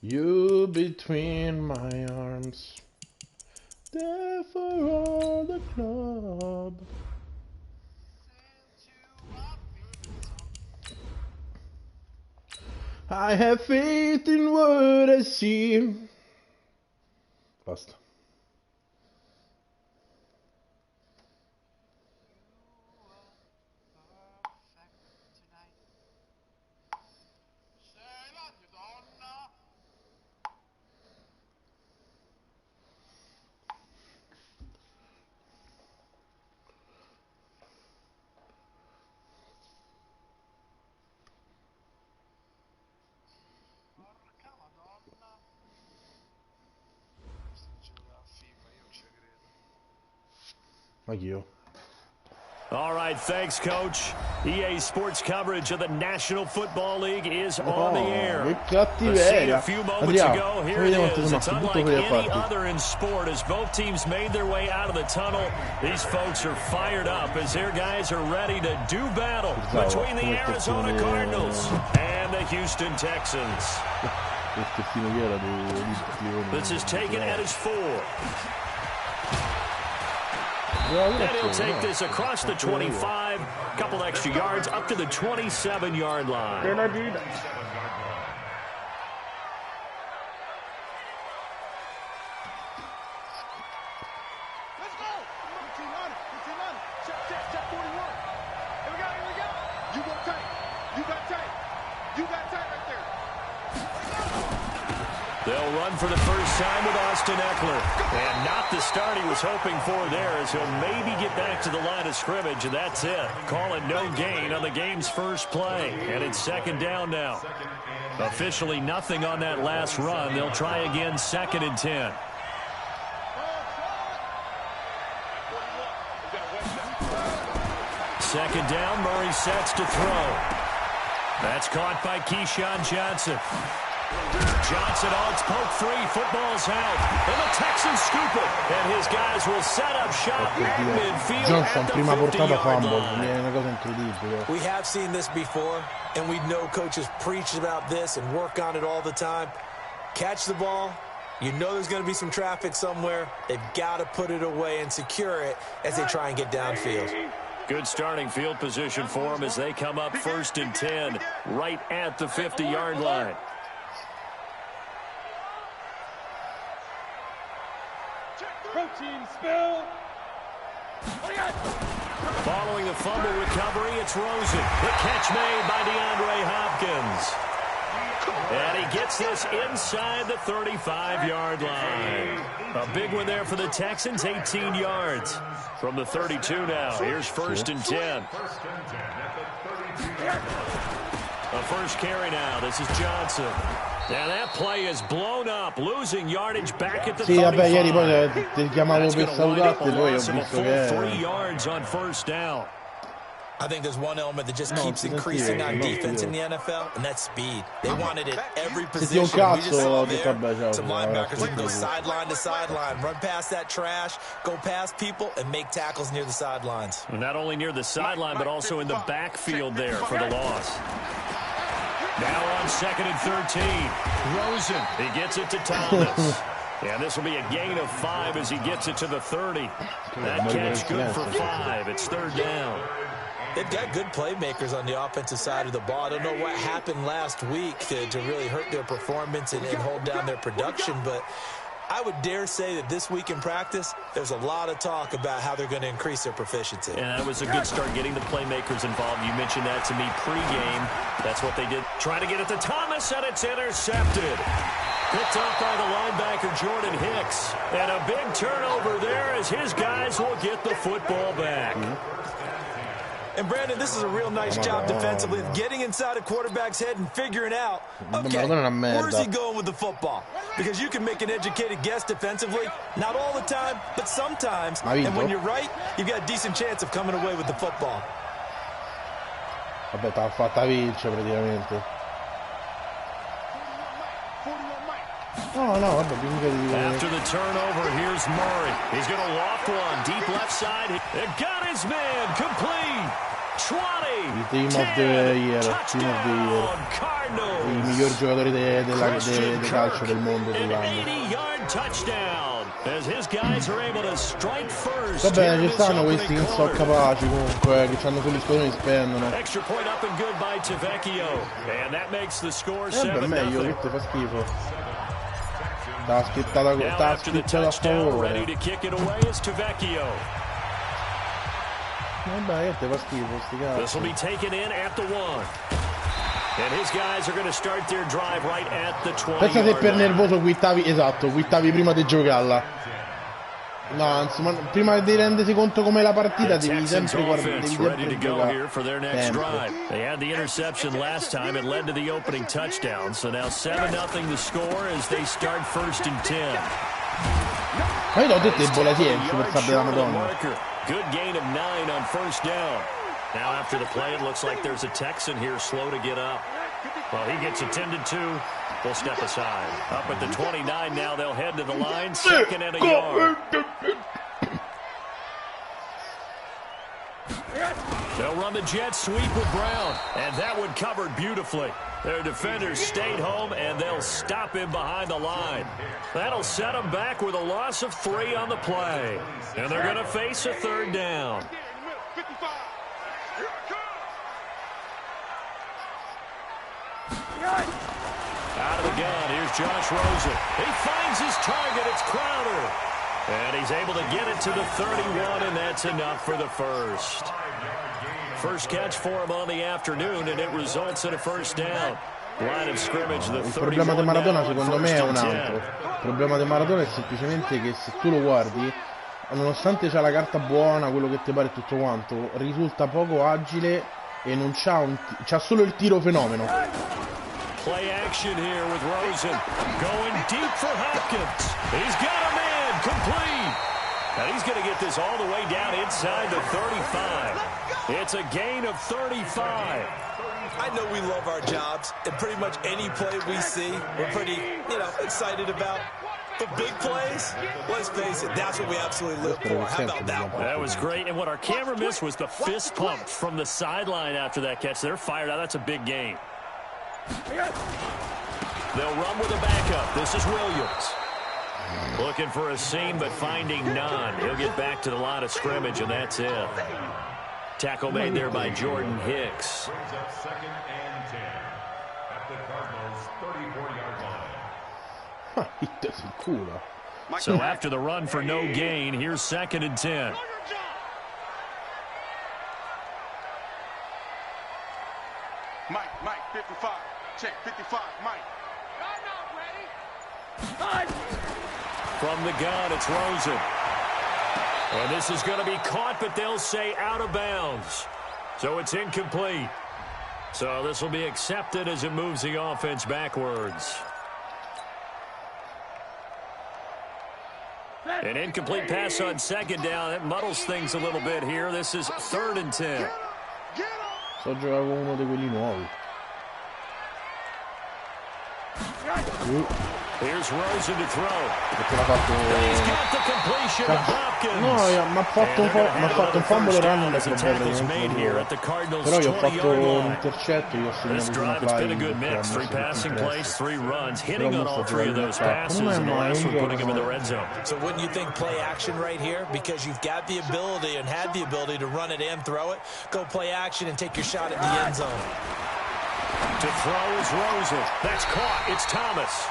You between my arms, there for all the club. I have faith in what I see. Basta. Anch'io. All right, thanks, Coach. EA Sports coverage of the National Football League is on the air. A few moments ago, here it is. It's unlike any other in sport as both teams made their way out of the tunnel. These folks are fired up as their guys are ready to do battle between the Arizona Cardinals and the Houston Texans. This is taken at his 4. And he'll take this across the 25, couple extra yards up to the 27-yard line. Let's go! 1500. Check 41. Here we go. You go tight. You got tight right there. They'll run for the first time with Austin Eckler. And not the start he was hoping for there as he'll maybe get back to the line of scrimmage, and that's it. Call it no gain on the game's first play. And it's second down now. Officially nothing on that last run. They'll try again 2nd and 10. Second down, Murray sets to throw. That's caught by Keyshawn Johnson. Johnson on its poke free. Football's out. And the Texans scoop it. And his guys will set up shop at midfield Johnson, at the prima portata 50-yard fumble. line. È una cosa incredibile. We have seen this before, and we know coaches preach about this and work on it all the time. Catch the ball. You know there's going to be some traffic somewhere. They've got to put it away and secure it as they try and get downfield. Good starting field position for them as they come up 1st and 10 right at the 50-yard line. Protein spill. Following the fumble recovery, it's Rosen. The catch made by DeAndre Hopkins. And he gets this inside the 35-yard line. A big one there for the Texans, 18 yards. From the 32 now, here's 1st and 10. A first carry now, this is Johnson. Now that play is blown up, losing yardage back at the 35. Vabbè, ieri poi ti chiamavo per salutarti, poi ho visto 3 yards on 1st down. I think there's one element that just keeps increasing on defense in the NFL, and that's speed. They want it at every position. We just saw there some linebackers that can go sideline to sideline, run past that trash, go past people, and make tackles near the sidelines. And not only near the sideline, but also in the backfield there for the loss. Now on 2nd and 13. Rosen, he gets it to Thomas. And this will be a gain of 5 as he gets it to the 30. That catch good for 5. It's 3rd down. They've got good playmakers on the offensive side of the ball. I don't know what happened last week to really hurt their performance and hold down their production, but I would dare say that this week in practice, there's a lot of talk about how they're going to increase their proficiency. And that was a good start getting the playmakers involved. You mentioned that to me pregame. That's what they did. Trying to get it to Thomas, and it's intercepted. Picked up by the linebacker, Jordan Hicks. And a big turnover there as his guys will get the football back. And, Brandon, this is a real nice job defensively of getting inside a quarterback's head and figuring out, okay, where's he going with the football? Because you can make an educated guess defensively, not all the time, but sometimes. And when you're right, you've got a decent chance of coming away with the football. Vabbè, t'ha fatta vincere praticamente. No, vabbè, after the turnover, here's Murray. He's going to loft one deep left side. It got his man complete. il Team of the Year, i migliori giocatori di calcio del mondo dell'anno. Va bene, ci stanno questi che non sono capaci comunque, che hanno solo gli squadroni e spendono. Beh, meglio, che te fa schifo. T'ha aspettato a favore. Vabbè, che te fa schifo sti cazzo. Pensa se per nervoso quittavi prima di giocarla. No, insomma, prima di rendersi conto com'è la partita devi sempre guardare, devi sempre giocare. They had the interception last time. It led to the opening touchdown. So now 7-0 the score as they start 1st and 10. Ma io l'ho detto il Bolasiensi per sapere la Madonna. Good gain of 9 on 1st down. Now after the play, it looks like there's a Texan here slow to get up. Well, he gets attended to. We'll step aside. Up at the 29 now, they'll head to the line. 2nd and a yard. They'll run the jet sweep with Brown. And that one covered beautifully. Their defenders stayed home, and they'll stop him behind the line. That'll set them back with a loss of 3 on the play. And they're going to face a 3rd down. Out of the gun, here's Josh Rosen. He finds his target, it's Crowder. And he's able to get it to the 31, and that's enough for the first. First catch for him on the afternoon, and it results in a 1st down. Line of scrimmage, the 31. Il problema di Maradona secondo me è un altro. Il problema di Maradona è semplicemente che se tu lo guardi, nonostante c'ha la carta buona, quello che ti pare e tutto quanto, risulta poco agile e non c'ha solo il tiro fenomeno. Play action here with Rosen. Going deep for Hopkins. He's got a man complete. And he's going to get this all the way down inside the 35. It's a gain of 35. I know we love our jobs, and pretty much any play we see, we're pretty, excited about. But big plays, let's face it, that's what we absolutely live for. How about that one? That was great. And what our camera missed was the fist pump from the sideline after that catch. They're fired out. That's a big gain. They'll run with a backup. This is Williams. Looking for a seam, but finding none. He'll get back to the line of scrimmage, and that's it. Tackle made there by Jordan Hicks. 2nd and 10 at the Cardinals' 34-yard line. He doesn't cool. So after the run for no gain, here's 2nd and 10. Mike, 55. Check, 55, Mike. From the gun, it's Rosen. And this is going to be caught, but they'll say out of bounds. So it's incomplete. So this will be accepted as it moves the offense backwards. An incomplete pass on 2nd down. That muddles things a little bit here. This is 3rd and 10. So giocavo uno di quelli nuovi. Here's Rosen to throw. He's got the completion of Hopkins. No, mi ha fatto un fumble run da però io ho fatto un intercetto, io ho segnato una fly. It's been a good mix. 3 passing plays, 3 runs, hitting on all 3 of those passes, and the last one putting him in the red zone. So wouldn't you think play action right here? Because you've got the ability and had the ability to run it and throw it. Go play action and take your shot at the end zone. To throw is Rosen. That's caught. It's Thomas.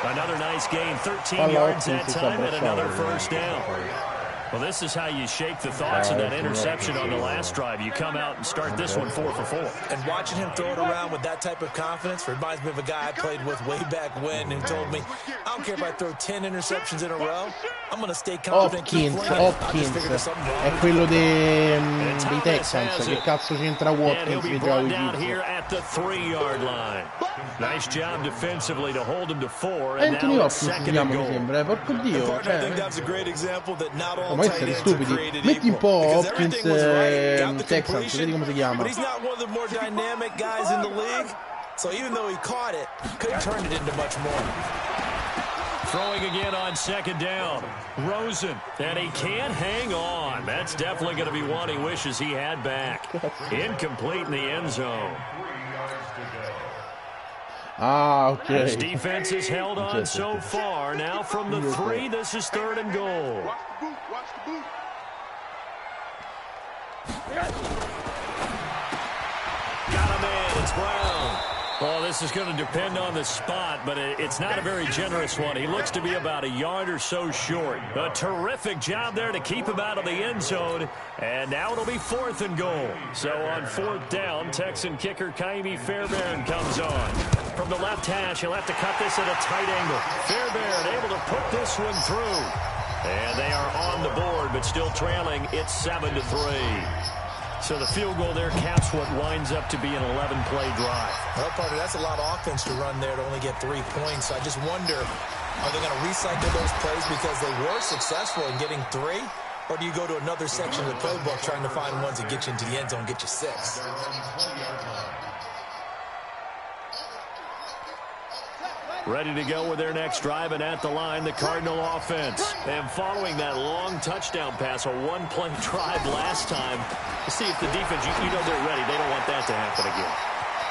Another nice gain, 13 yards that time, and another 1st down. Well, this is how you shake the thoughts of that interception on the last drive. You come out and start this one 4 for 4. And watching him throw it around with that type of confidence reminds me of a guy I played with way back when who told me, I don't care if I throw 10 interceptions in a row, I'm going to stay confident. Hopkins è quello dei Texans. Che cazzo c'entra Watkins che gioca at the 3-yard line. Nice job defensively to hold him to 4. Anthony Hopkins si chiama, mi sembra, porco Dio. Ma essere stupidi. Metti un po' Hopkins Texans, vedi come si chiama. But he's not one of the more dynamic guys in the league. So even though he caught it, couldn't turn it into much more. throwing again on second down. Rosen, and he can't hang on. That's definitely going to be one he wishes he had back. Incomplete in the end zone. Okay. His defense is held on so far. Now from the 3, this is 3rd and goal. Watch the boot. Watch the boot. Got him in. It's Brown. Well, this is going to depend on the spot, but it's not a very generous one. He looks to be about a yard or so short. A terrific job there to keep him out of the end zone. And now it'll be 4th and goal. So on 4th down, Texan kicker Kaimi Fairbairn comes on. From the left hash, he'll have to cut this at a tight angle. Fairbairn able to put this one through. And they are on the board, but still trailing. It's 7-3. So the field goal there caps what winds up to be an 11-play drive. Well, partner, that's a lot of offense to run there to only get 3 points. I just wonder, are they going to recycle those plays because they were successful in getting 3? Or do you go to another section of the playbook trying to find ones that get you into the end zone and get you 6? Ready to go with their next drive, and at the line, the Cardinal offense. And following that long touchdown pass, a 1-play drive last time, to see if the defense, you know they're ready. They don't want that to happen again.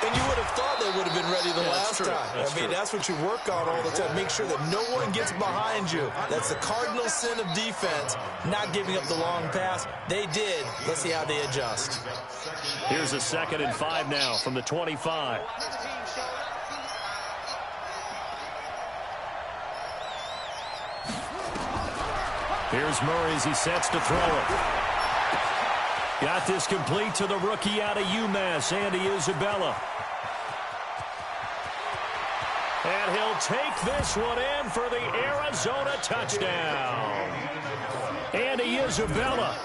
And you would have thought they would have been ready the last time. That's what you work on all the time. Make sure that no one gets behind you. That's the cardinal sin of defense, not giving up the long pass. They did. Let's see how they adjust. Here's a 2nd and 5 now from the 25. Here's Murray as he sets to throw it. Got this complete to the rookie out of UMass, Andy Isabella. And he'll take this one in for the Arizona touchdown. Andy Isabella,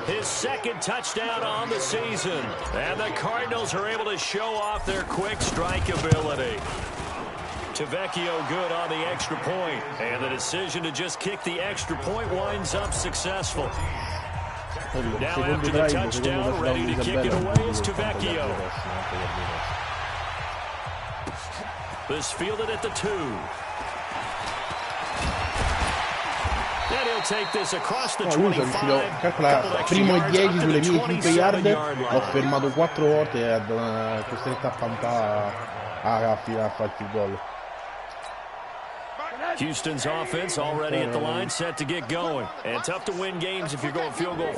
his 2nd touchdown on the season. And the Cardinals are able to show off their quick strike ability. Tavecchio good on the extra point. And the decision to just kick the extra point winds up successful. Now after the touchdown, ready to kick it away is Tavecchio. This fielded at the 2. And he'll take this across the 25. Calcola, primo e 10 sulle mie 5 yard. L'ho fermato 4 volte e è costretto a pampare a fare il field goal. Houston's offense already at the line, set to get going. And tough to win games if you're going field goal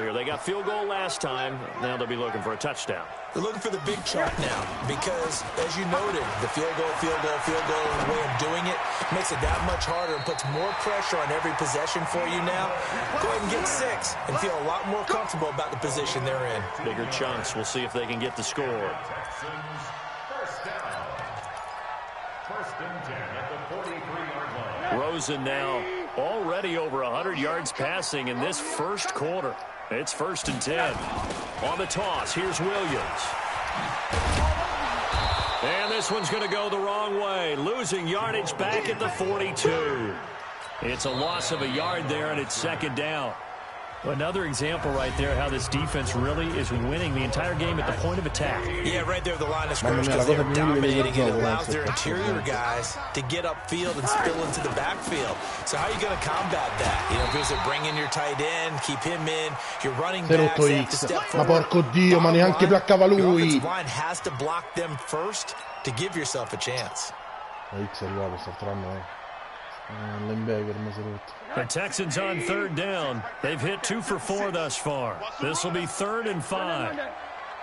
here. They got field goal last time. Now they'll be looking for a touchdown. They're looking for the big chunk now because, as you noted, the field goal, and the way of doing it makes it that much harder and puts more pressure on every possession for you now. Go ahead and get 6 and feel a lot more comfortable about the position they're in. Bigger chunks. We'll see if they can get the score. Rosen now already over 100 yards passing in this first quarter. It's 1st and 10. On the toss, here's Williams. And this one's going to go the wrong way. Losing yardage back at the 42. It's a loss of a yard there, and it's 2nd down. Another example right there how this defense really is winning the entire game at the point of attack. Yeah, right there at the line of scrimmage because they're dominating. It allows their interior guys to get upfield and spill into the backfield. So how are you going to combat that? You know, because they bring in your tight end, keep him in, your running backs have to step forward. Ma porco Dio, ma neanche placcava lui. Your offensive line has to block them first to give yourself a chance. X è arrivato, sta entrando, Lembeger mi si è rotto. The Texans on 3rd down. They've hit 2 for 4 thus far. This will be 3rd and 5.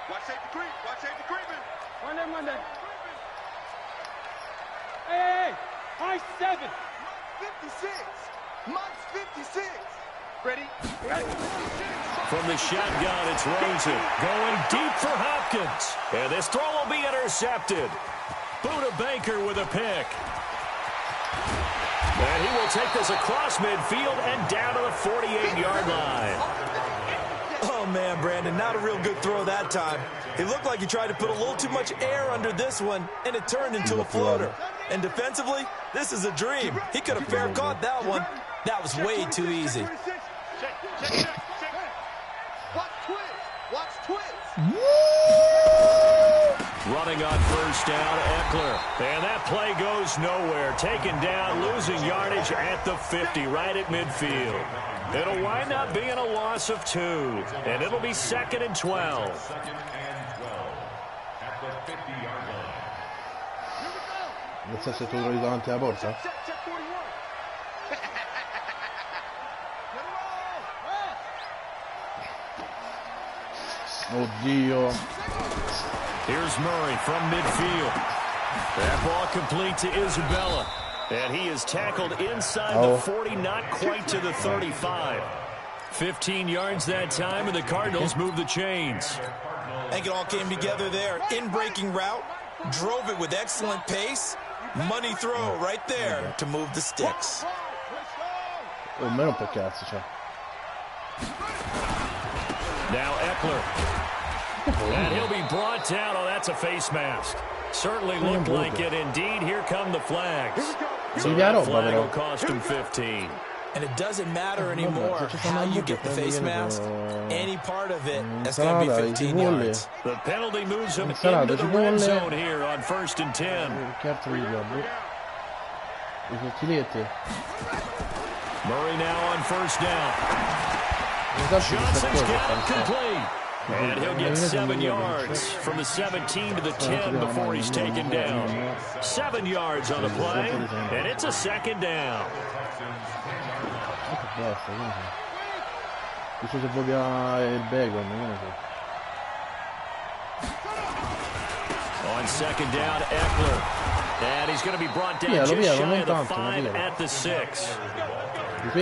Watch safety creep. Watch safety creeping. One day. Hey, high 7. 56. Mike's 56. Ready? From the shotgun, it's Rosen. Going deep for Hopkins. And this throw will be intercepted. Buda Baker with a pick. And he will take this across midfield and down to the 48-yard line. Oh, man, Brandon, not a real good throw that time. It looked like he tried to put a little too much air under this one, and it turned into a floater. And defensively, this is a dream. He could have fair caught that one. That was way too easy. Watch twist. Watch twist. Running on first down, Eckler. And that play goes nowhere. Taken down, losing yardage at the 50, right at midfield. It'll wind up being a loss of 2. And it'll be 2nd and 12. Nel senso che tu lo trovi davanti alla porta? Oddio. Here's Murray from midfield. That ball complete to Isabella. And he is tackled inside the 40, not quite to the 35. 15 yards that time, and the Cardinals move the chains. I think it all came together there. In-breaking route, drove it with excellent pace. Money throw right there to move the sticks. Oh, me non può cazzo, cioè. Now Eckler. And he'll be brought down. Oh, that's a face mask. Certainly looked like it. Indeed, here come the flags. So that flag will cost him 15. And it doesn't matter anymore how you get the face mask. Any part of it, that's going to be 15 yards. The penalty moves him into the red zone here on 1st and 10. Murray now on first down. Johnson's got it complete. And he'll get 7 yards from the 17 to the 10 before he's taken down. 7 yards on the play, and it's a 2nd down. Questo se voglia il bacon, non lo so. On 2nd down, Eckler. And he's going to be brought down just shy of the 5 at the 6.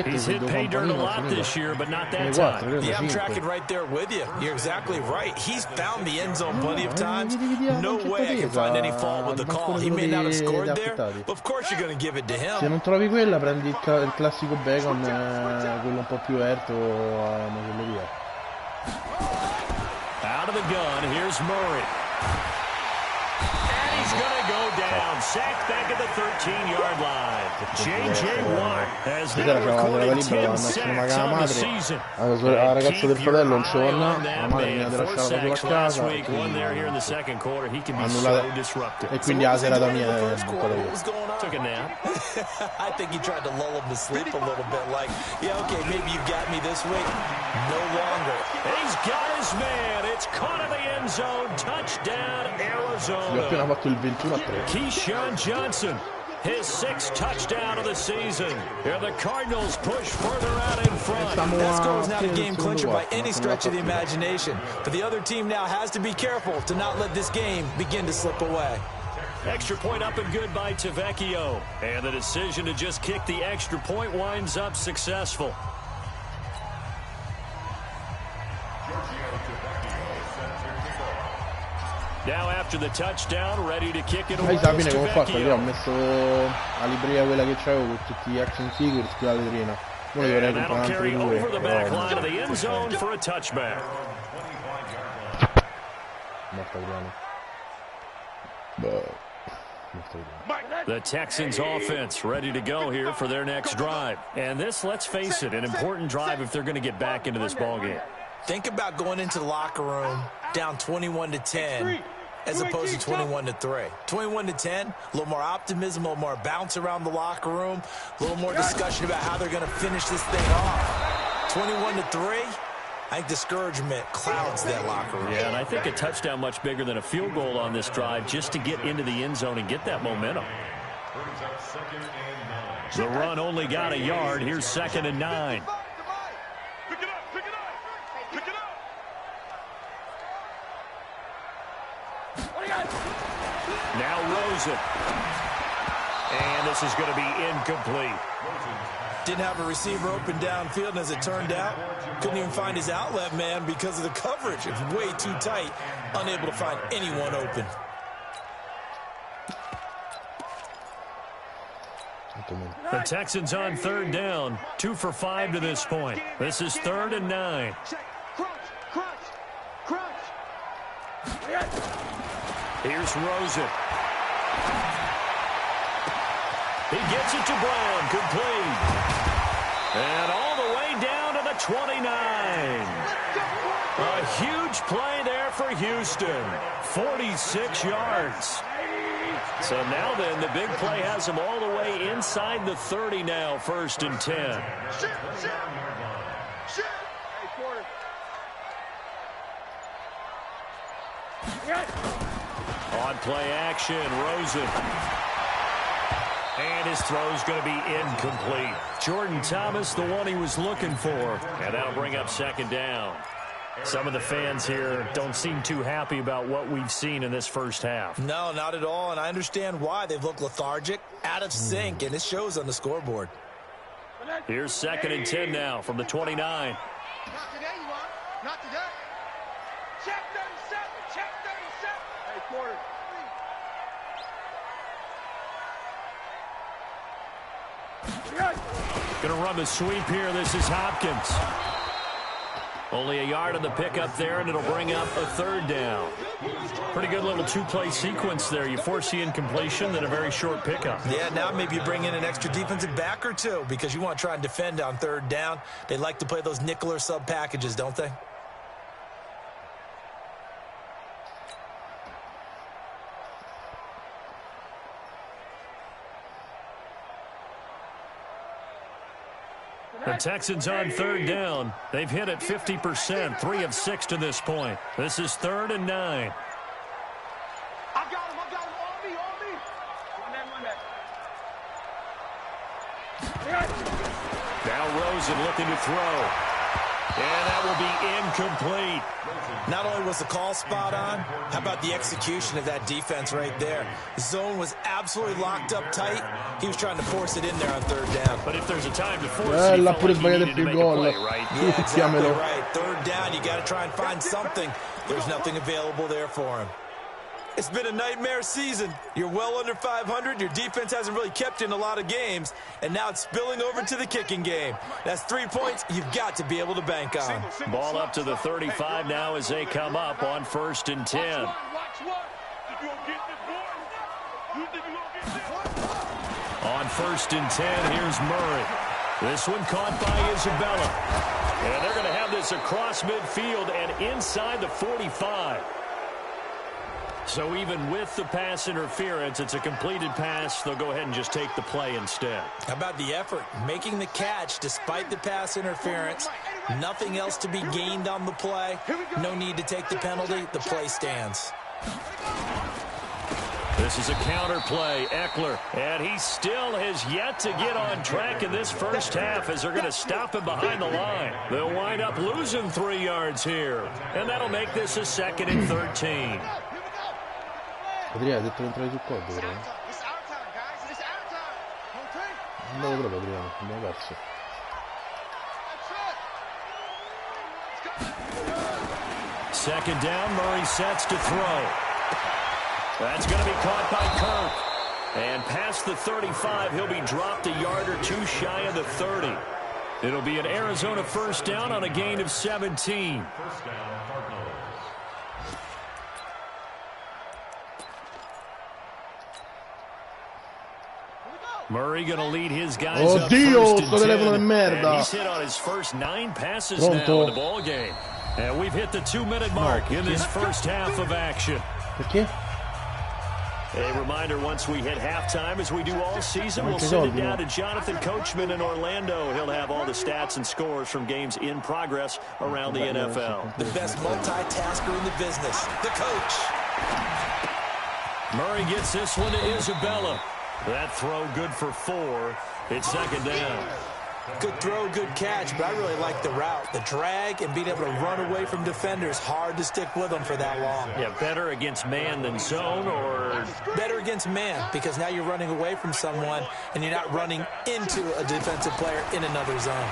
He's hit pay dirt a lot this year, but not that time. Yeah, I'm tracking right there with you. You're exactly right. He's found the end zone plenty of times. No way I can find any fault with the call. He may not have scored there, but of course you're going to give it to him. Se non trovi quella, prendi il classico bacon, quello un po' più erto a macelleria. Out of the gun, here's Murray. He's going to go down, sacked back at the 13-yard line. J.J. Watt has now recorded 10 sacks on the season. La ragazza del fratello non torna, la madre mi ha lasciato proprio a casa. One there here in the second quarter. He can be so disruptive. E quindi la serata mia è buttata via. Took a nap. I think he tried to lull him to sleep a little bit, like, yeah, okay, maybe you got me this week. No longer. And he's got his man. It's caught in the end zone. Touchdown, Arizona. Gli ho appena fatto il 21-3. Keyshawn Johnson, his 6th touchdown of the season. And the Cardinals push further out in front. That score was not a game clincher by any stretch of the imagination. But the other team now has to be careful to not let this game begin to slip away. Extra point up and good by Tavecchio. And the decision to just kick the extra point winds up successful. Now after the touchdown, ready to kick it away. Sai come ho fatto? Io ho messo la libreria quella che c'avevo con tutti gli action figures qui alla vetrina. Uno li vorrei comprare anche due. Over the back line of the end zone for a touchback. The Texans offense ready to go here for their next drive. And this, let's face it, an important drive if they're going to get back into this ballgame. Think about going into the locker room down 21-10 as opposed to 21-3. 21-10, a little more optimism, a little more bounce around the locker room, a little more discussion about how they're going to finish this thing off. 21-3, I think discouragement clouds that locker room. Yeah, and I think a touchdown much bigger than a field goal on this drive just to get into the end zone and get that momentum. The run only got a yard. Here's 2nd and 9. Now Rosen. And this is going to be incomplete. Didn't have a receiver open downfield, and as it turned out, couldn't even find his outlet man because of the coverage. It was way too tight, unable to find anyone open. The Texans on 3rd down, 2 for 5 to this point. This is 3rd and 9. Here's Rosen. He gets it to Brown, complete. And all the way down to the 29. A huge play there for Houston. 46 yards. So now then, the big play has them all the way inside the 30 now, 1st and 10. On play action, Rosen. And his throw's going to be incomplete. Jordan Thomas, the one he was looking for. And that'll bring up 2nd down. Some of the fans here don't seem too happy about what we've seen in this first half. No, not at all, and I understand why. They've looked lethargic, out of sync, and it shows on the scoreboard. Here's 2nd and 10 now from the 29. Not today, you are. Not today. Check 37. Check 37. Hey, quarter. Going to run the sweep here. This is Hopkins. Only a yard on the pickup there, and it'll bring up a 3rd down. Pretty good little 2-play sequence there. You force the incompletion, then a very short pickup. Yeah, now maybe you bring in an extra defensive back or two because you want to try and defend on 3rd down. They like to play those nickel or sub packages, don't they? The Texans on 3rd down. They've hit it 50%, 3 of 6 to this point. This is 3rd and 9. I got him. On me. Now Rosen looking to throw. And that will be incomplete. Not only was the call spot on, how about the execution of that defense right there? The zone was absolutely locked up tight. He was trying to force it in there on 3rd down. But if there's a time to force it, he felt like he needed to make a play, right? Yeah, exactly right. 3rd down, you got to try and find something. There's nothing available there for him. It's been a nightmare season. You're well under 500. Your defense hasn't really kept you in a lot of games. And now it's spilling over to the kicking game. That's 3 points you've got to be able to bank on. Ball up to the 35 now as they come up on 1st and 10. On 1st and 10, here's Murray. This one caught by Isabella. And they're going to have this across midfield and inside the 45. So even with the pass interference, it's a completed pass. They'll go ahead and just take the play instead. How about the effort? Making the catch despite the pass interference. Nothing else to be gained on the play. No need to take the penalty. The play stands. This is a counter play. Eckler. And he still has yet to get on track in this first half as they're going to stop him behind the line. They'll wind up losing 3 yards here. And that'll make this a 2nd and 13. Adriano ha detto che entravi sul coddo però. Andato proprio Adriano, abbiamo perso. Second down, Murray sets to throw. That's going to be caught by Kirk. And past the 35, he'll be dropped a yard or 2 shy of the 30. It'll be an Arizona 1st down on a gain of 17. Murray going to lead his guys up Dio, first sto telefono di merda. and he's hit on his first 9 passes now in the ball game. And we've hit the 2-minute mark in this first half of action. Perché? A reminder, once we hit halftime, as we do all season, we'll send it down to Jonathan Coachman in Orlando. He'll have all the stats and scores from games in progress around the NFL. The best multitasker in the business, the coach. Murray gets this one to Isabella. That throw good for 4. It's 2nd down. Good throw, good catch, but I really like the route. The drag and being able to run away from defenders. Hard to stick with them for that long. Yeah, better against man than zone, or? Better against man, because now you're running away from someone and you're not running into a defensive player in another zone.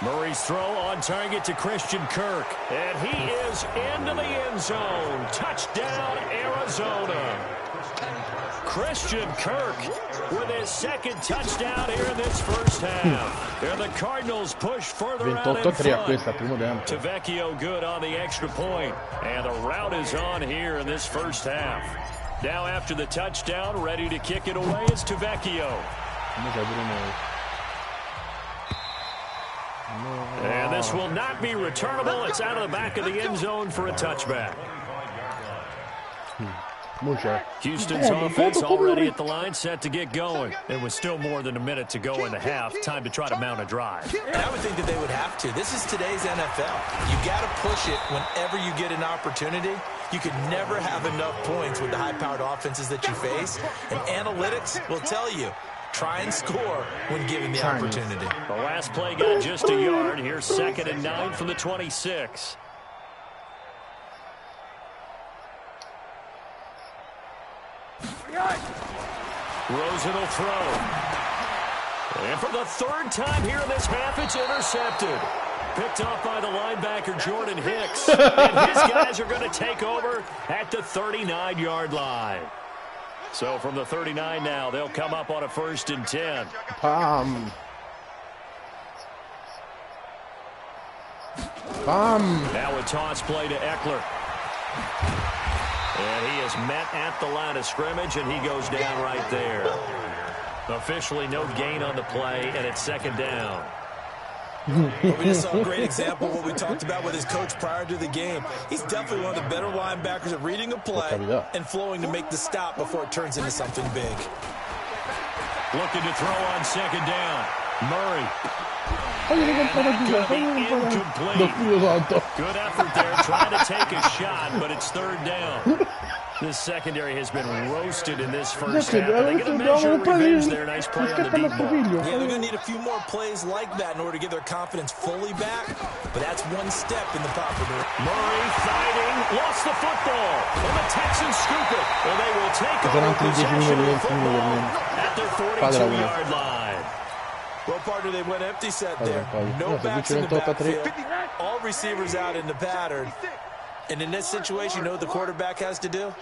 Murray's throw on target to Christian Kirk. And he is into the end zone. Touchdown, Arizona. Christian Kirk with his 2nd touchdown here in this first half. And the Cardinals push further out in front. Tavecchio good on the extra point. And the route is on here in this first half. Now after the touchdown, ready to kick it away is Tavecchio. And this will not be returnable. It's out of the back of the end zone for a touchback. Houston's offense already at the line, set to get going. And with still more than a minute to go in the half, time to try to mount a drive. And I would think that they would have to. This is today's NFL. You got to push it whenever you get an opportunity. You can never have enough points with the high-powered offenses that you face. And analytics will tell you, try and score when given the opportunity. The last play got just a yard. Here's 2nd and 9 from the 26. Rosen will throw. And for the 3rd time here in this half, it's intercepted. Picked off by the linebacker, Jordan Hicks. And his guys are going to take over at the 39-yard line. So from the 39 now, they'll come up on a 1st and 10. Now a toss play to Eckler. And he is met at the line of scrimmage, and he goes down right there. Officially no gain on the play, and it's 2nd down. Well, we just saw a great example of what we talked about with his coach prior to the game. He's definitely one of the better linebackers at reading a play and flowing to make the stop before it turns into something big. Looking to throw on 2nd down. Murray. Good effort there, trying to take a shot, but it's 3rd down. This secondary has been roasted in this first half. Are they going to measure revenge there? Nice play on the deep ball. Yeah, they're going to need a few more plays like that in order to get their confidence fully back, but that's one step in the proper direction. Murray fighting, lost the football, and the Texans scoop it. Well, they will take over possession of the football at their 42-yard line. Well, partner, they went empty set there. No backs in the backfield. All receivers out in the pattern. And in this situation, you know what the quarterback has to do?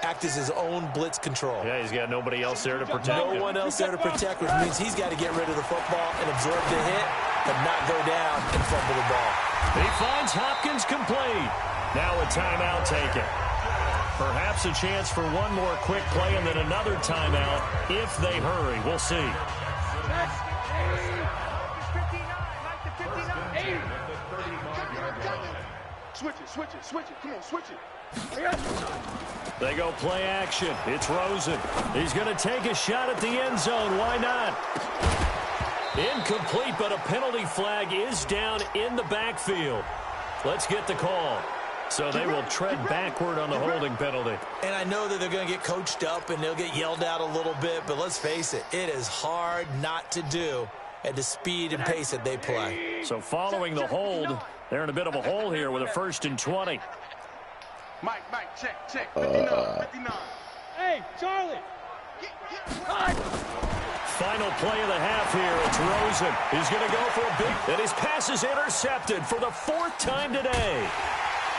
Act as his own blitz control. Yeah, he's got nobody else there to protect him. No one else there to protect, which means he's got to get rid of the football and absorb the hit, but not go down and fumble the ball. He finds Hopkins complete. Now a timeout taken. Perhaps a chance for one more quick play and then another timeout if they hurry. We'll see. Switch it. Come on, switch it. They go play action. It's Rosen. He's going to take a shot at the end zone. Why not? Incomplete, but a penalty flag is down in the backfield. Let's get the call. So they will tread backward on the holding penalty. And I know that they're going to get coached up and they'll get yelled at a little bit, but let's face it, it is hard not to do at the speed and pace that they play. So following the hold, they're in a bit of a hole here with a 1st and 20. Mike, check. 59. Hey, Charlie. Final play of the half here. It's Rosen. He's going to go for a big... And his pass is intercepted for the 4th time today.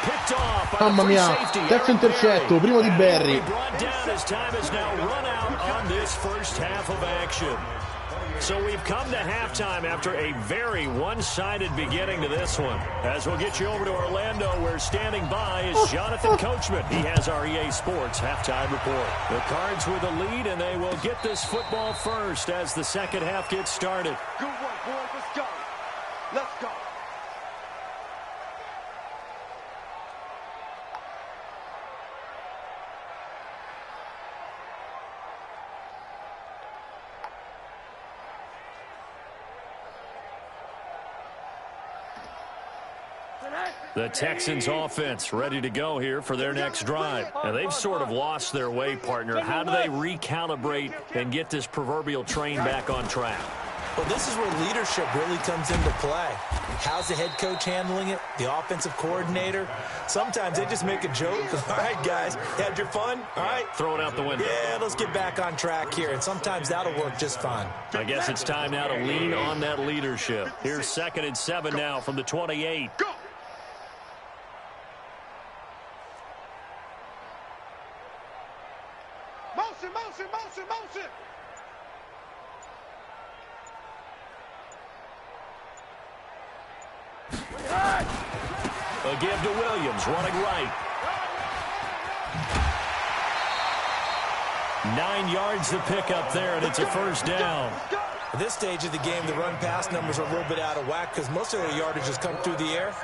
Picked off by Mamma mia, terzo intercetto, primo di Barry. Brought down as time has now run out on this first half of action. So we've come to halftime after a very one-sided beginning to this one. As we'll get you over to Orlando, where standing by is Jonathan Coachman. He has our EA Sports halftime report. The Cards with the lead, and they will get this football first as the second half gets started. Good work, boys. Let's go. Let's go. The Texans offense ready to go here for their next drive. Now, they've sort of lost their way, partner. How do they recalibrate and get this proverbial train back on track? Well, this is where leadership really comes into play. How's the head coach handling it? The offensive coordinator? Sometimes they just make a joke. All right, guys, had your fun? All right. Throw it out the window. Yeah, let's get back on track here. And sometimes that'll work just fine. I guess it's time now to lean on that leadership. Here's 2nd and 7 now from the 28. Go. Motion. A give to Williams, running right. 9 yards to pick up there, and it's a 1st down. At this stage of the game, the run-pass numbers are a little bit out of whack because most of their yardage has come through the air.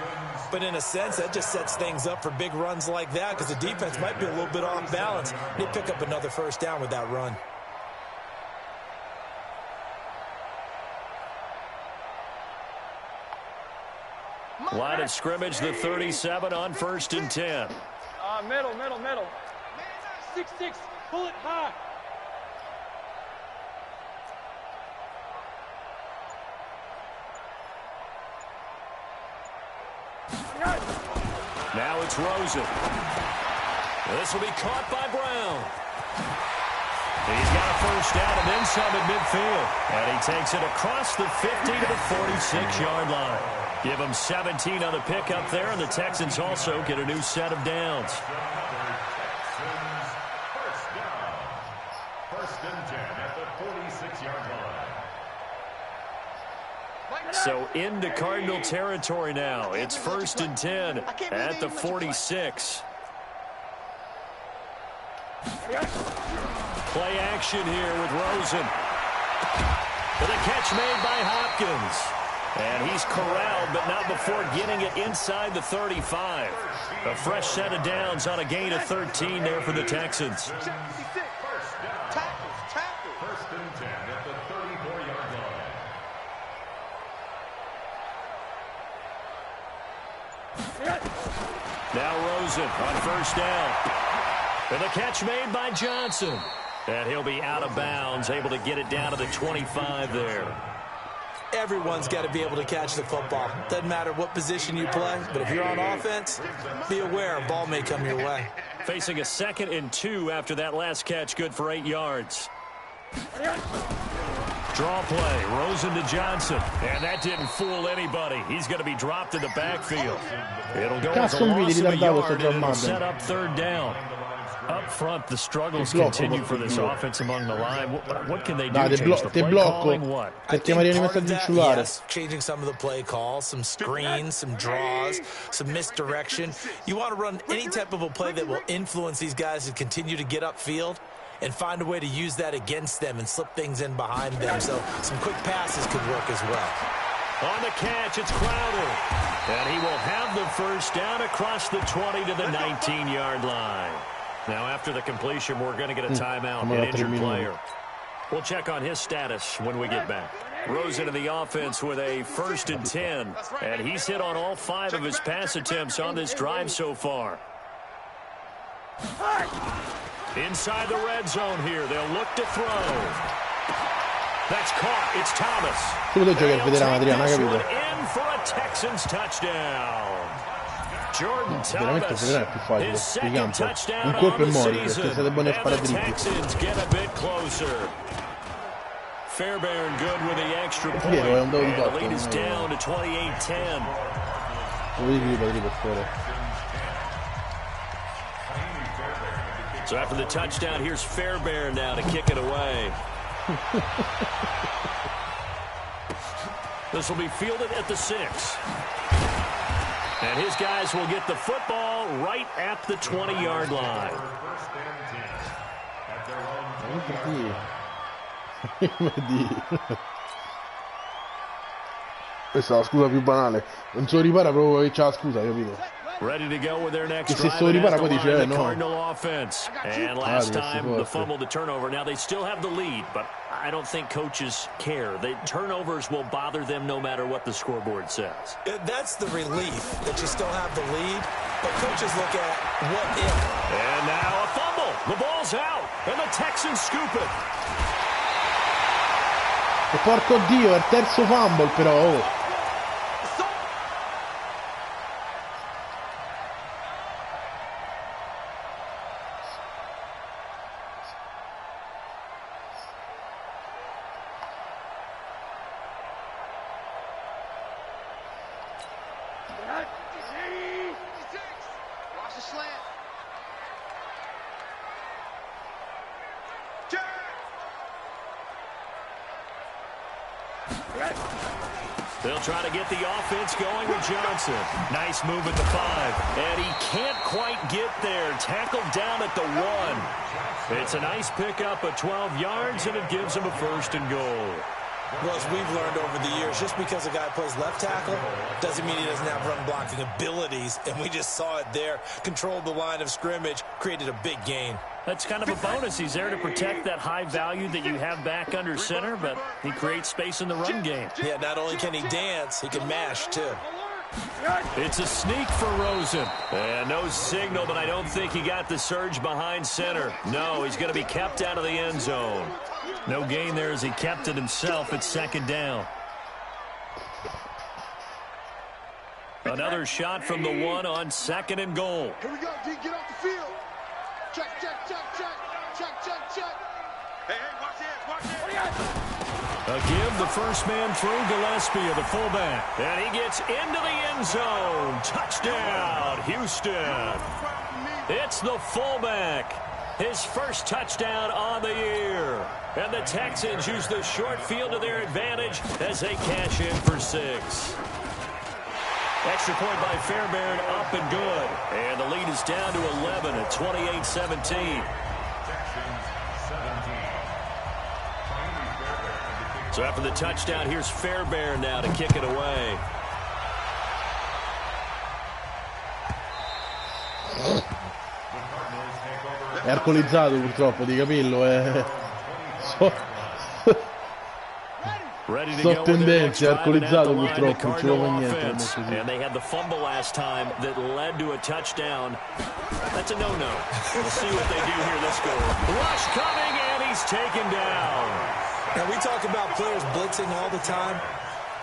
But in a sense, that just sets things up for big runs like that because the defense might be a little bit off balance. They pick up another first down with that run. Line of scrimmage, the 37 on 1st and 10. Middle. 6-6, pull it high. Now it's Rosen. This will be caught by Brown. He's got a first down and then some at midfield. And he takes it across the 50 to the 46-yard line. Give him 17 on the pickup there, and the Texans also get a new set of downs. First and 10 at the 46-yard line. So into Cardinal territory now. It's 1st and 10 at the 46. Play action here with Rosen. With a catch made by Hopkins. And he's corralled, but not before getting it inside the 35. A fresh set of downs on a gain of 13 there for the Texans. First and 10 at the 34-yard line. Now Rosen on first down. And the catch made by Johnson. And he'll be out of bounds, able to get it down to the 25 there. Everyone's got to be able to catch the football. Doesn't matter what position you play, but if you're on offense, be aware a ball may come your way. Facing a 2nd and 2 after that last catch, good for 8 yards. Draw play, Rosen to Johnson. And that didn't fool anybody. He's going to be dropped in the backfield. It'll go as a loss of a yard, and it'll set up 3rd down. Up front, the struggles continue for this offense among the line. What can they do? Change the play calling? What? Yes, changing some of the play calls, some screens, some draws, some misdirection. You want to run any type of a play that will influence these guys to continue to get upfield and find a way to use that against them and slip things in behind them. So some quick passes could work as well. On the catch, it's Crowder. And he will have the first down across the 20 to the 19-yard line. Now, after the completion, we're going to get a timeout, an injured player. We'll check on his status when we get back. Rosen in the offense with a 1st and 10, and he's hit on all 5 of his pass attempts on this drive so far. Inside the red zone here, they'll look to throw. That's caught. It's Thomas. In for a Texans touchdown. Jordan Thomas, his 2nd touchdown on the season, and the Texans get a bit closer. Fairbairn good with the extra point, and the lead is down to 28-10. So after the touchdown, here's Fairbairn now to kick it away. This will be fielded at the 6. And his guys will get the football right at the 20-yard line. Questa è la scusa più banale. Non se lo ripara proprio che c'ha la scusa, capito? Ready to go with their next drive. Se lo ripara poi dice no. Cardinal offense. And last time the fumble, the turnover. Now they still have the lead, but I don't think coaches care. The turnovers will bother them no matter what the scoreboard says. That's the relief that you still have the lead, but coaches look at what if. And now a fumble. The ball's out, and the Texans scoop it. E porco Dio, è il terzo fumble però. Oh. They'll try to get the offense going with Johnson. Nice move at the 5. And he can't quite get there. Tackled down at the 1. It's a nice pickup of 12 yards, and it gives him a 1st and goal. Well, as we've learned over the years, just because a guy plays left tackle doesn't mean he doesn't have run-blocking abilities, and we just saw it there. Controlled the line of scrimmage, created a big gain. That's kind of a bonus. He's there to protect that high value that you have back under center, but he creates space in the run game. Yeah, not only can he dance, he can mash, too. It's a sneak for Rosen. And no signal, but I don't think he got the surge behind center. No, he's going to be kept out of the end zone. No gain there as he kept it himself at second down. Another shot from the one on second and goal. Here we go, D, get off the field. Check, check, check, check. Check, check, check. Hey, watch this, watch this. A give, the first man through, Gillespie, the fullback. And he gets into the end zone. Touchdown, Houston. It's the fullback. His first touchdown on the year. And the Texans use the short field to their advantage as they cash in for 6. Extra point by Fairbairn, up and good. And the lead is down to 11 at 28-17. So after the touchdown, here's Fairbairn now to kick it away. È alcolizzato purtroppo, di capirlo, Sottendenza, è alcolizzato purtroppo, non ci vuole niente. And they had the fumble last time that led to a touchdown. That's a no-no. We'll see what they do here this go. Rush coming, and he's taken down. Now, we talk about players blitzing all the time.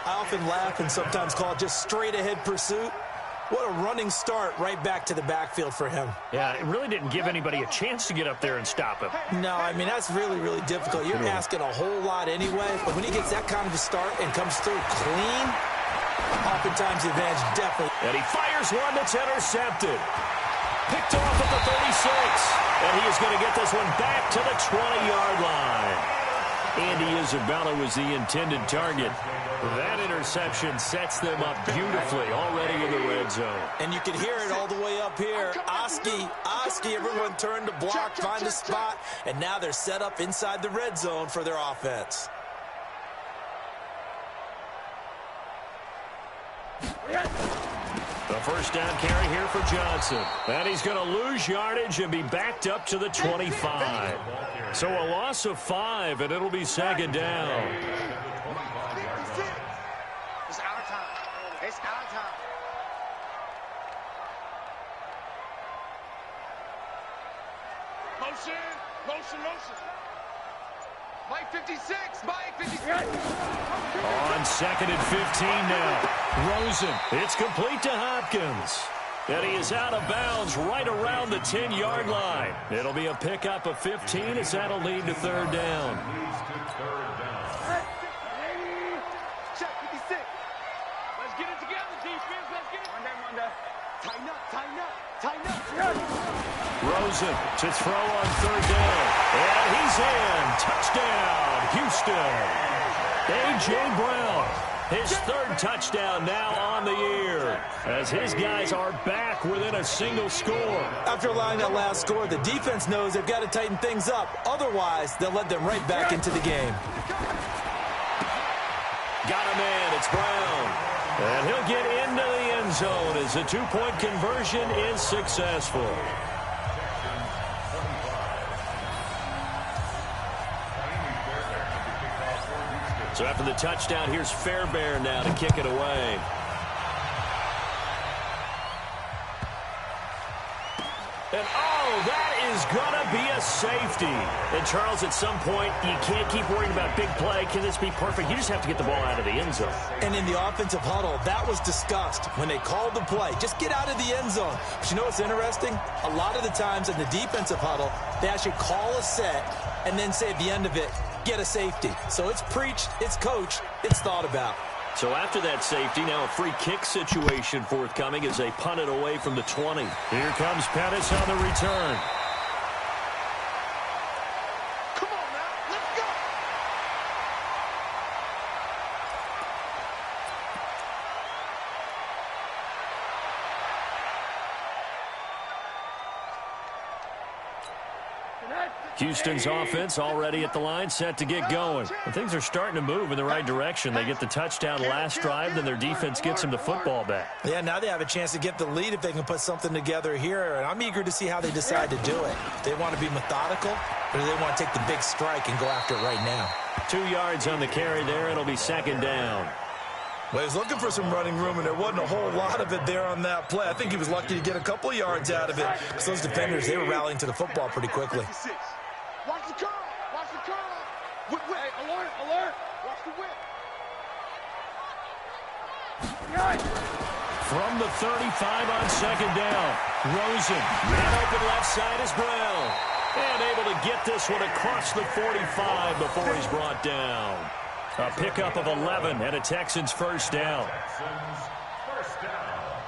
I often laugh and sometimes call it just straight-ahead pursuit. What a running start right back to the backfield for him. Yeah, it really didn't give anybody a chance to get up there and stop him. No, I mean, that's really, really difficult. You're asking a whole lot anyway, but when he gets that kind of a start and comes through clean, oftentimes the advantage definitely. And he fires one that's intercepted. Picked off at the 36. And he is going to get this one back to the 20-yard line. Andy Isabella was the intended target. That interception sets them up beautifully already in the red zone. And you can hear it all the way up here. Oski, everyone turned to block, find a spot, and now they're set up inside the red zone for their offense. The first down carry here for Johnson. And he's going to lose yardage and be backed up to the 25. So a loss of 5, and it'll be second down. It's our time. It's our time. Motion, motion, motion. Mike 56, Mike 56. On second and 15 now. Rosen, it's complete to Hopkins. And he is out of bounds right around the 10-yard line. It'll be a pickup of 15 as that'll lead to third down. Check 56. Let's get it together, defense. Let's get it. One day. Tighten up, tighten up, tighten up. Rosen to throw on third down. And he's in. Touchdown, Houston. A.J. Brown. His third touchdown now on the year as his guys are back within a single score. After allowing that last score, the defense knows they've got to tighten things up. Otherwise, they'll let them right back into the game. Got a man. It's Brown. And he'll get into the end zone as the two-point conversion is successful. So after the touchdown, here's Fairbairn now to kick it away. And, oh, that is going to be a safety. And, Charles, at some point, you can't keep worrying about big play. Can this be perfect? You just have to get the ball out of the end zone. And in the offensive huddle, that was discussed when they called the play. Just get out of the end zone. But you know what's interesting? A lot of the times in the defensive huddle, they actually call a set and then say at the end of it, get a safety. So it's preached, it's coached, it's thought about. So after that safety, now a free kick situation forthcoming as they punt it away from the 20. Here comes Pettis on the return. Come on now, let's go. Houston's offense already at the line, set to get going. And things are starting to move in the right direction. They get the touchdown last drive, then their defense gets them the football back. Yeah, now they have a chance to get the lead if they can put something together here. And I'm eager to see how they decide to do it. They want to be methodical, or do they want to take the big strike and go after it right now? 2 yards on the carry there. It'll be second down. Well, he was looking for some running room, and there wasn't a whole lot of it there on that play. I think he was lucky to get a couple of yards out of it. Because those defenders, they were rallying to the football pretty quickly. Watch the curl. Watch the curl. Whip, whip. Hey, alert, alert. Watch the whip. From the 35 on second down. Rosen. Man open left side is Brown. And able to get this one across the 45 before he's brought down. A pickup of 11 and a Texans first down. Texans first down.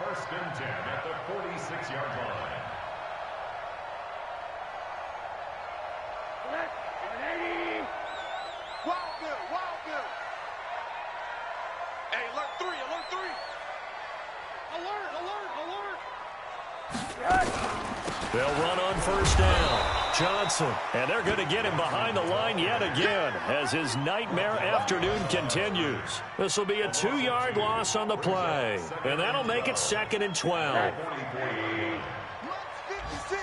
First and 10 at the 46-yard line. Wild bill, wild bill. Hey, alert 3, alert 3. Alert, alert, alert. They'll run on first down. Johnson, and they're going to get him behind the line yet again as his nightmare afternoon continues. This will be a 2-yard loss on the play, and that'll make it second and 12. 56.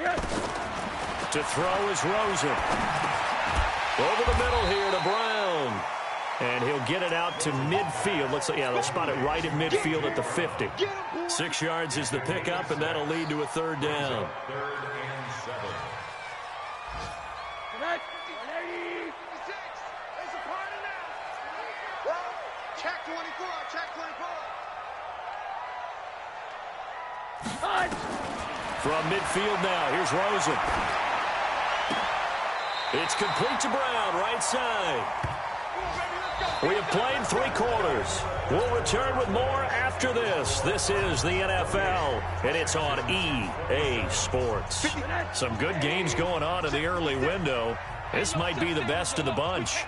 Yeah. To throw is Rosen. Over the middle here to Brown. And he'll get it out to midfield. Looks like, yeah, they'll spot it right at midfield at the 50. 6 yards is the pickup, and that'll lead to a third down. Third and 7. It's a party now. Check 24, check 24. From midfield now, here's Rosen. It's complete to Brown, right side. We have played 3 quarters. We'll return with more after this. This is the NFL, and it's on EA Sports. Some good games going on in the early window. This might be the best of the bunch.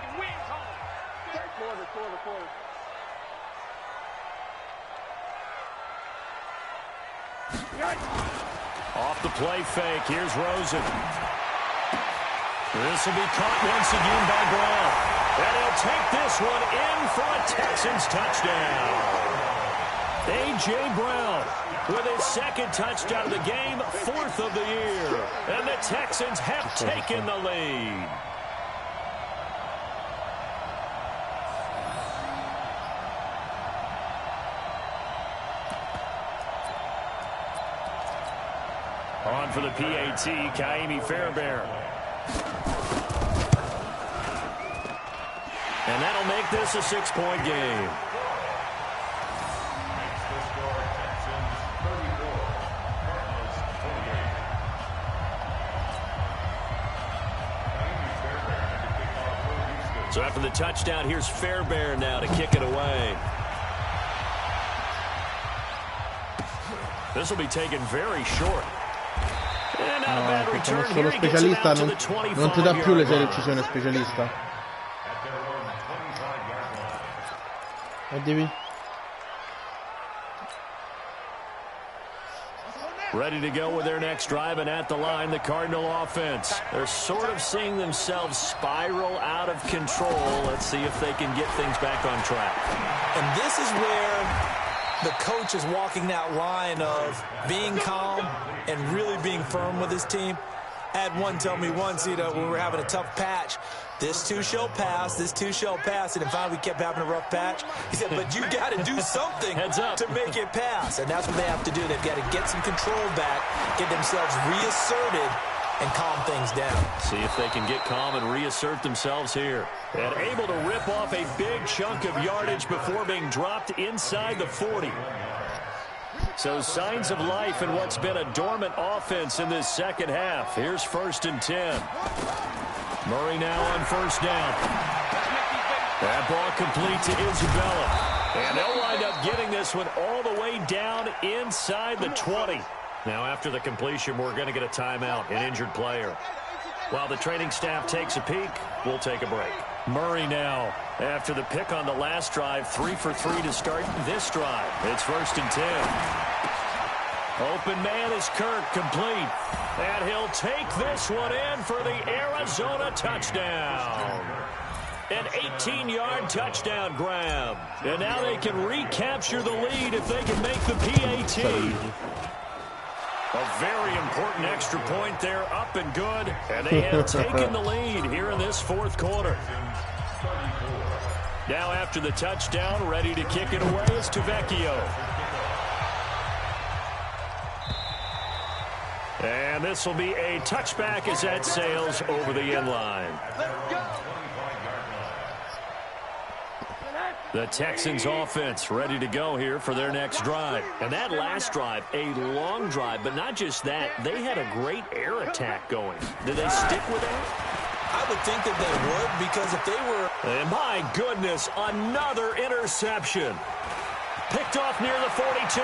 Off the play fake, here's Rosen. This will be caught once again by Brown. And he'll take this one in for a Texans touchdown. A.J. Brown with his second touchdown of the game, 4th of the year. And the Texans have taken the lead. On for the PAT, Kaimi Fairbairn. And that'll make this a 6-point game. Makes the score Texans 34, Cardinals 28. So after the touchdown, here's Fairbairn now to kick it away. This will be taken very short. And not a bad return here. Lo specialista non ti dà più le 6 decisioni specialista. Ready to go with their next drive, and at the line, the Cardinal offense. They're sort of seeing themselves spiral out of control. Let's see if they can get things back on track. And this is where the coach is walking that line of being calm and really being firm with his team. I had one tell me once, when we were having a tough patch, this too shall pass, this too shall pass. And finally we kept having a rough patch. He said, but you got to do something to make it pass. And that's what they have to do. They've got to get some control back, get themselves reasserted, and calm things down. See if they can get calm and reassert themselves here. And able to rip off a big chunk of yardage before being dropped inside the 40. So signs of life in what's been a dormant offense in this second half. Here's 1st and 10. Murray now on first down. That ball complete to Isabella. And they'll wind up getting this one all the way down inside the 20. Now after the completion, we're going to get a timeout, an injured player. While the training staff takes a peek, we'll take a break. Murray now, after the pick on the last drive, 3 for 3 to start this drive. It's 1st and 10. Open man is Kirk, complete. And he'll take this one in for the Arizona touchdown. An 18-yard touchdown grab. And now they can recapture the lead if they can make the PAT. A very important extra point there, up and good. And they have taken the lead here in this 4th quarter. Now after the touchdown, ready to kick it away is Tavecchio. And this will be a touchback as that sails over the end line. The Texans offense ready to go here for their next drive. And that last drive, a long drive, but not just that, they had a great air attack going. Did they stick with that? I would think that they would, because if they were... And my goodness, another interception. Picked off near the 42.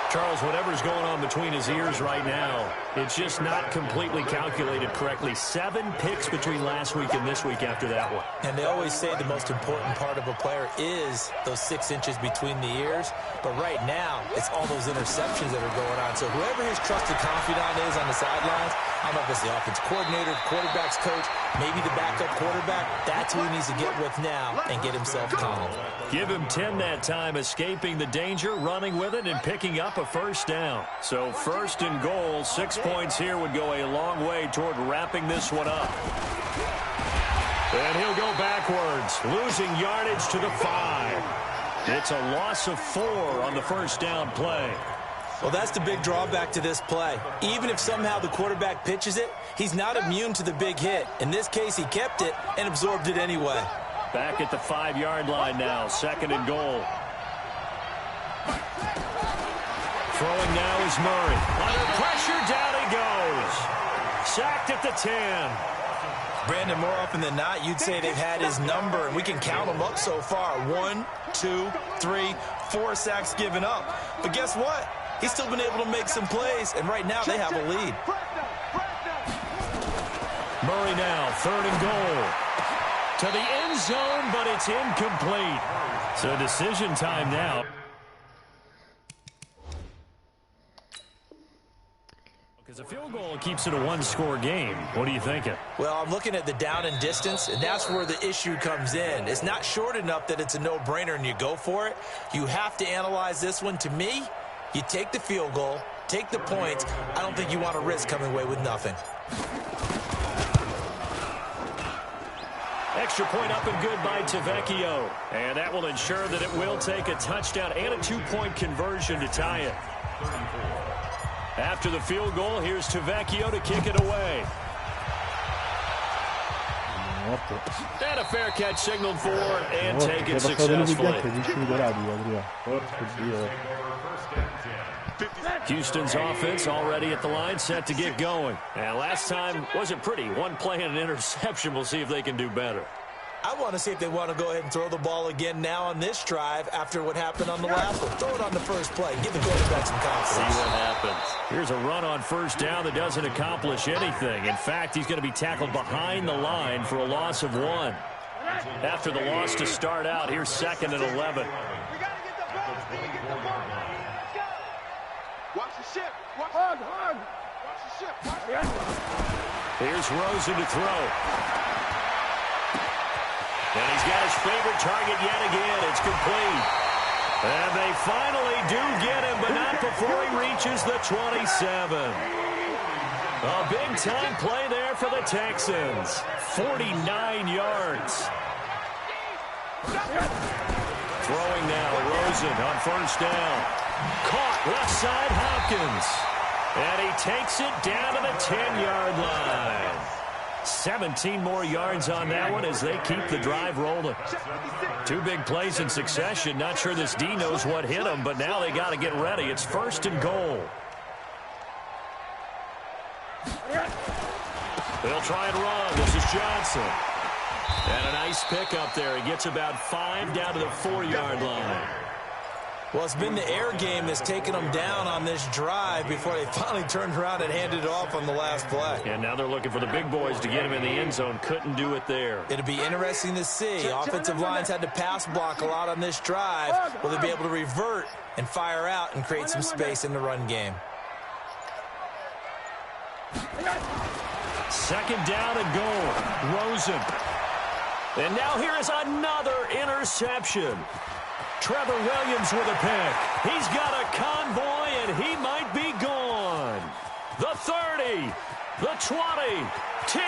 Charles, whatever's going on between his ears right now, it's just not completely calculated correctly. 7 picks between last week and this week after that one. And they always say the most important part of a player is those 6 inches between the ears. But right now, it's all those interceptions that are going on. So whoever his trusted confidant is on the sidelines, I don't know if it's the offense coordinator, quarterback's coach, maybe the backup quarterback, that's who he needs to get with now and get himself calm. Give him 10 that time, escaping the danger, running with it, and picking up a 1st down. So 1st and goal, 6 points here would go a long way toward wrapping this one up. And he'll go backwards, losing yardage to the 5. It's a loss of 4 on the 1st down play. Well, that's the big drawback to this play. Even if somehow the quarterback pitches it, he's not immune to the big hit. In this case, he kept it and absorbed it anyway. Back at the 5-yard line now, 2nd and goal. Throwing now is Murray. Under pressure, down he goes. Sacked at the 10. Brandon, more often than not, you'd say they've had his number, and we can count them up so far. 1, 2, 3, 4 sacks given up. But guess what? He's still been able to make some plays, and right now they have a lead. Murray now, 3rd and goal. To the end zone, but it's incomplete. So decision time now. Because a field goal keeps it a 1-score game. What are you thinking? Well, I'm looking at the down and distance, and that's where the issue comes in. It's not short enough that it's a no-brainer and you go for it. You have to analyze this one. To me, you take the field goal, take the points. I don't think you want to risk coming away with nothing. Extra point up and good by Tavecchio. And that will ensure that it will take a touchdown and a 2-point conversion to tie it. After the field goal, here's Tavecchio to kick it away. And a fair catch signaled for and taken successfully. Houston's offense already at the line, set to get going. And last time wasn't pretty. 1 play and an interception. We'll see if they can do better. I want to see if they want to go ahead and throw the ball again now on this drive after what happened on the last one. Throw it on the first play. Give the quarterback some confidence. See what happens. Here's a run on 1st down that doesn't accomplish anything. In fact, he's going to be tackled behind the line for a loss of 1. After the loss to start out, here's 2nd and 11. Watch the ship. Watch the ship. Here's Rosen to throw. And he's got his favorite target yet again. It's complete. And they finally do get him, but not before he reaches the 27. A big-time play there for the Texans. 49 yards. Throwing now, Rosen on 1st down. Caught left side Hopkins. And he takes it down to the 10-yard line. 17 more yards on that one as they keep the drive rolling. 2 big plays in succession. Not sure this D knows what hit him, but now they got to get ready. It's 1st and goal. They'll try and run. This is Johnson. And a nice pickup there. He gets about 5 down to the 4-yard line. Well, it's been the air game that's taken them down on this drive before they finally turned around and handed it off on the last play. And now they're looking for the big boys to get him in the end zone. Couldn't do it there. It'll be interesting to see. Offensive lines had to pass block a lot on this drive. Will they be able to revert and fire out and create some space in the run game? Second down and goal. Rosen. And now here is another interception. Trevor Williams with a pick. He's got a convoy, and he might be gone. The 30, the 20, 10,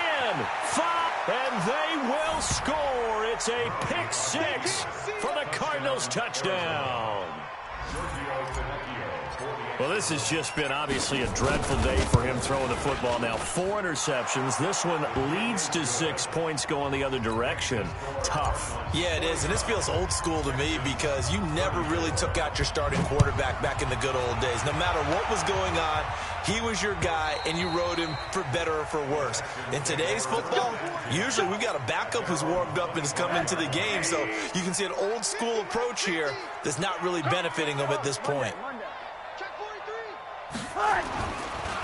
5, and they will score. It's a pick six for the Cardinals touchdown. Well, this has just been obviously a dreadful day for him throwing the football. Now 4 interceptions. This one leads to 6 points going the other direction. Tough. Yeah, it is, and this feels old school to me because you never really took out your starting quarterback back in the good old days. No matter what was going on, he was your guy, and you rode him for better or for worse. In today's football, usually we've got a backup who's warmed up and has come into the game, so you can see an old school approach here that's not really benefiting him at this point.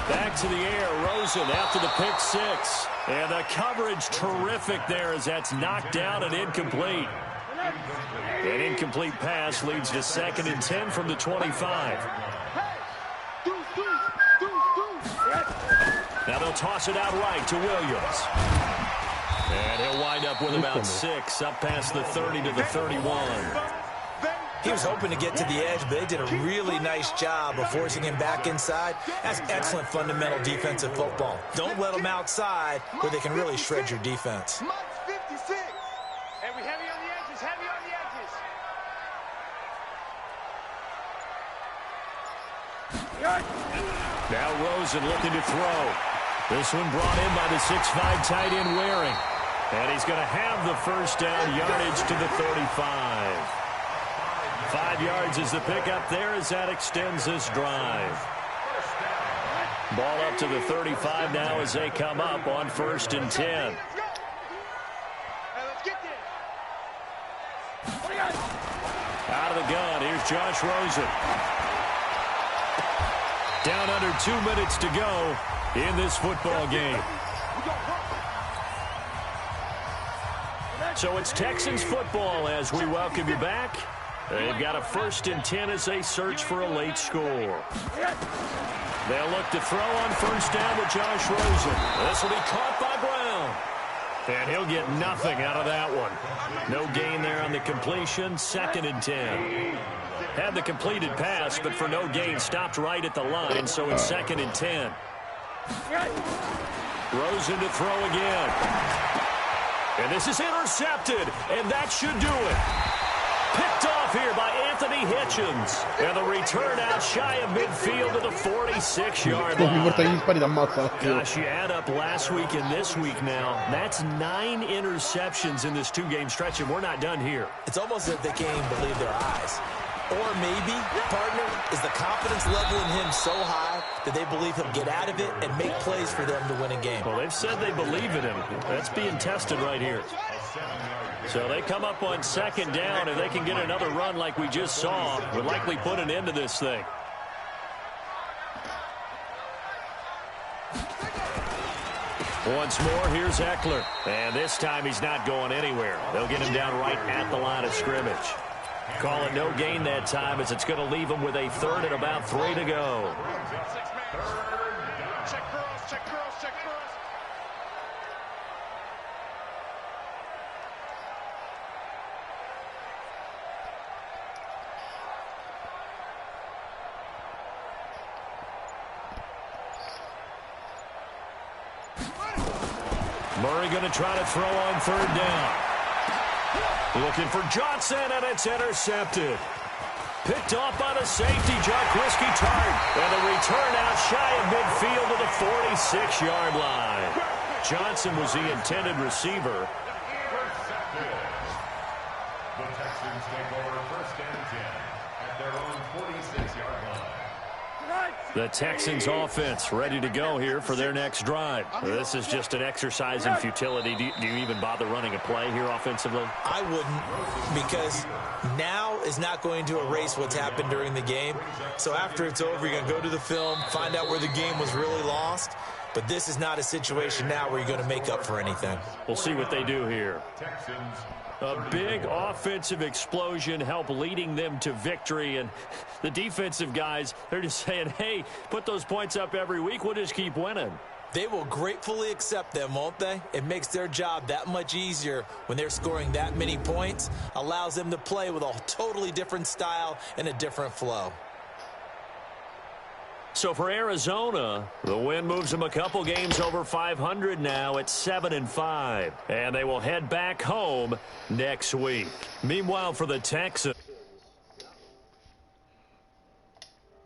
Back to the air, Rosen after the pick six. And the coverage terrific there as that's knocked down and incomplete. An incomplete pass leads to 2nd and 10 from the 25. Now they'll toss it out right to Williams. And he'll wind up with about 6 up past the 30 to the 31. He was hoping to get to the edge, but they did a really nice job of forcing him back inside. That's excellent fundamental defensive football. Don't let them outside where they can really shred your defense. And we heavy on the edges, heavy on the edges. Now Rosen looking to throw. This one brought in by the 6'5" tight end Waring. And he's going to have the first down, yardage to the 35. 5 yards is the pickup there as that extends this drive. Ball up to the 35 now as they come up on 1st and 10. Out of the gun, here's Josh Rosen. Down under 2 minutes to go in this football game. So it's Texans football as we welcome you back. They've got a 1st and 10 as they search for a late score. They'll look to throw on 1st down with Josh Rosen. This will be caught by Brown. And he'll get nothing out of that one. No gain there on the completion. 2nd and 10. Had the completed pass, but for no gain, stopped right at the line. So it's 2nd and 10. Rosen to throw again. And this is intercepted, and that should do it. Picked off here by Anthony Hitchens. And the return out shy of midfield to the 46-yard line. Gosh, you add up last week and this week now. That's 9 interceptions in this 2-game stretch, and we're not done here. It's almost as if they can't even believe their eyes. Or maybe, partner, is the confidence level in him so high that they believe he'll get out of it and make plays for them to win a game. Well, they've said they believe in him. That's being tested right here. So they come up on 2nd down, and they can get another run like we just saw. Would likely put an end to this thing. Once more, here's Eckler. And this time he's not going anywhere. They'll get him down right at the line of scrimmage. Call it no gain that time as it's going to leave him with a 3rd and about 3 to go. Check cross, check cross, check cross. Murray going to try to throw on 3rd down. Looking for Johnson, and it's intercepted. Picked off by the safety, Jaquiski Tartt. And the return out shy of midfield to the 46-yard line. Johnson was the intended receiver. The Texans take over 1st and 10 at their own 46-yard line. The Texans offense ready to go here for their next drive. This is just an exercise in futility. Do you even bother running a play here offensively? I wouldn't, because now is not going to erase what's happened during the game. So after it's over, you're going to go to the film, find out where the game was really lost. But this is not a situation now where you're going to make up for anything. We'll see what they do here. A big offensive explosion helped leading them to victory. And the defensive guys, they're just saying, hey, put those points up every week. We'll just keep winning. They will gratefully accept them, won't they? It makes their job that much easier when they're scoring that many points. Allows them to play with a totally different style and a different flow. So for Arizona, the win moves them a couple games over 500 now at 7-5. And they will head back home next week. Meanwhile, for the Texans.